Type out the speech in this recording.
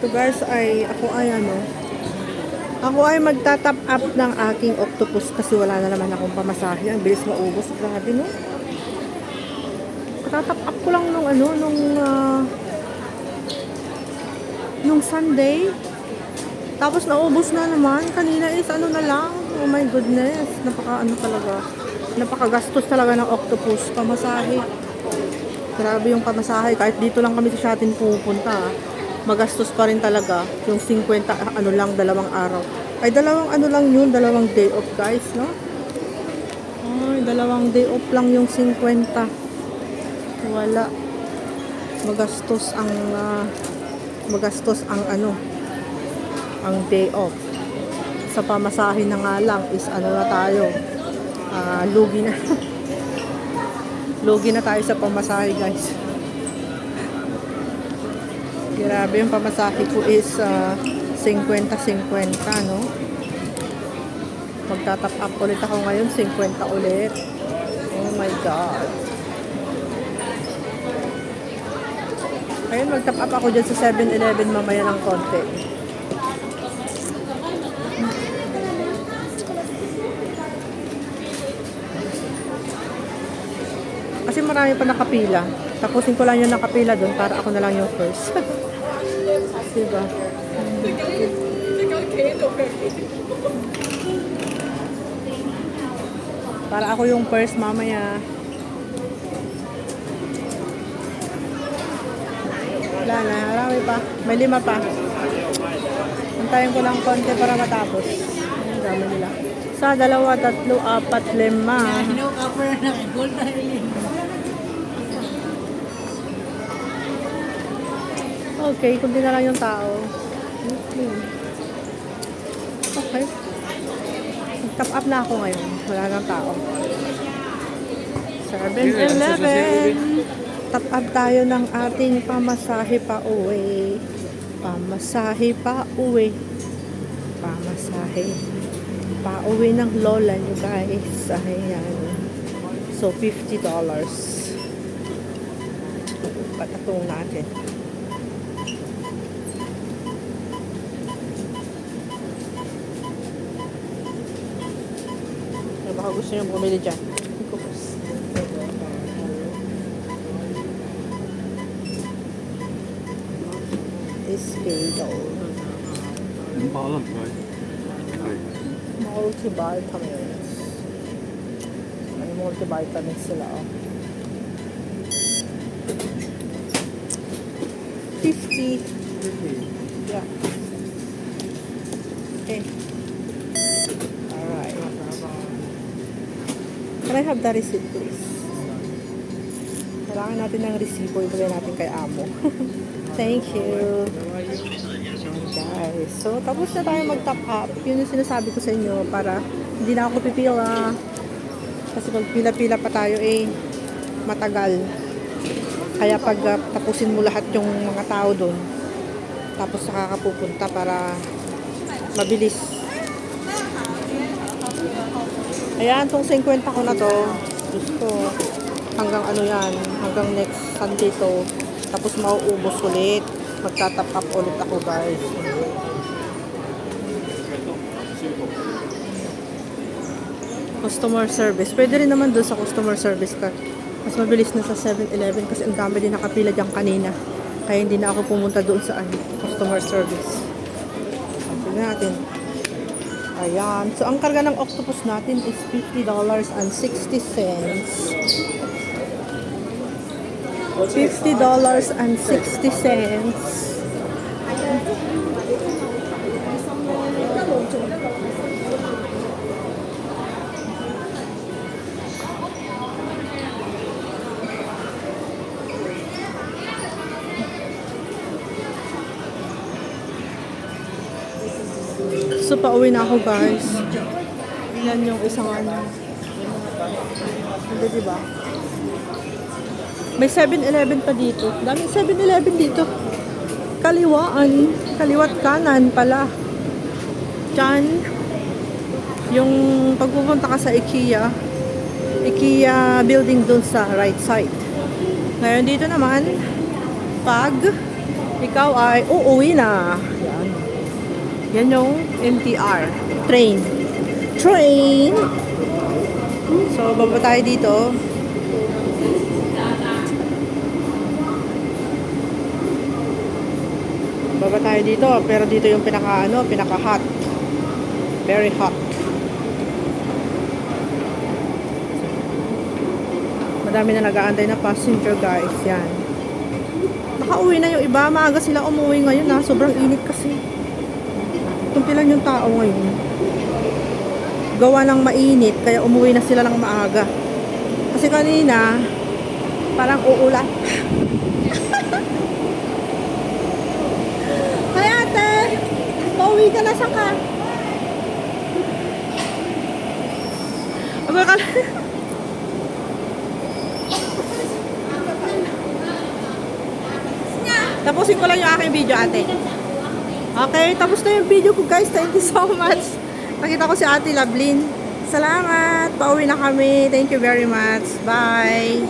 Ito guys ay ako ay magta-top up ng aking octopus kasi wala na naman akong pamasahe. Ang bilis maubos. Grabe no. Tatap up ko lang nung Sunday. Tapos naubos na naman. Kanina is na lang. Oh my goodness. Napakagastos talaga ng octopus. Pamasahe. Grabe yung pamasahe. Kahit dito lang kami sa Shatin pupunta. Magastos pa rin talaga. Yung 50, dalawang araw. Ay, lang yun. Dalawang day off guys, no? Ay, dalawang day off lang yung 50. Wala. Magastos ang day off. Sa pamasahe na nga lang is na tayo. Lugi na. Lugi na tayo sa pamasahe guys. Grabe yung pamasahe ko is 50-50 no. Magta-top up ulit ako ngayon 50 ulit. Oh my god. Ayun, mag-top up ako dyan sa 7-Eleven mamaya ng konti. Kasi marami pa nakapila. Tapusin ko lang yung nakapila doon para ako na lang yung first. Diba? Para ako yung first mamaya. Wala na, marami pa. May 5 pa. Antayin ko lang konti para matapos. Ang dami nila. Sa 2, 3, 4, 5. Okay, kundi na lang yung tao. Okay. Top up na ako ngayon. Wala nang tao. 7-Eleven. Top up tayo ng ating pamasahe pa uwi. Pamasahe pa uwi. Pamasahe pa uwi ng lola nyo guys. Ayan. So, $50. Patatong natin. Baka gusto nyo bumili dyan. Escado. Multivitamins. May multivitamins sila. 50. Yeah. Okay. Alright. Can I have the receipt, please? Kailangan natin ng resibo. Ibigay natin kay amo. Thank you. Guys. So, tapos na tayo mag-top up. Yun yung sinasabi ko sa inyo para hindi na ako pipila. Kasi pag pila-pila pa tayo matagal. Kaya pag tapusin mo lahat yung mga tao doon, tapos nakakapupunta para mabilis. Ayan, itong 50 ko na to. Gusto. Hanggang hanggang next Sunday to. Tapos mauubos ulit. Magta-top up ulit ako guys. Customer service. Pwede rin naman doon sa customer service ka. Mas mabilis na sa 7-Eleven kasi ang dami din nakapila dyan kanina. Kaya hindi na ako pumunta doon sa customer service. Tignan natin. Ayan. So, ang karga ng octopus natin is $50.60. $50.60. So, pauwi na ako guys. Yan yung isang Hindi, diba? May 7-Eleven pa dito. Daming 7-Eleven dito. Kaliwat kanan pala. Diyan. Yung pagpupunta ka sa IKEA building dun sa right side. Ngayon dito naman, pag ikaw ay uuwi na. Yan. Yan yung MTR. Train. Train! So, baba tayo dito. Baba tayo dito. Pero dito yung pinaka-hot. Very hot. Madami na nag-aantay na passenger, guys. Yan. Nakauwi na yung iba. Maaga sila umuwi ngayon, ha. Sobrang init kasi. Kumpilan yung tao ngayon. Gawa ng mainit, kaya umuwi na sila ng maaga. Kasi kanina, parang uulan. Hi, ate! Pauwi ka na, saan ka? Tapusin ko lang yung aking video, ate. Okay, tapos na yung video ko, guys. Thank you so much. Nakita ko si Ate Lovelyn. Salamat. Pauwi na kami. Thank you very much. Bye.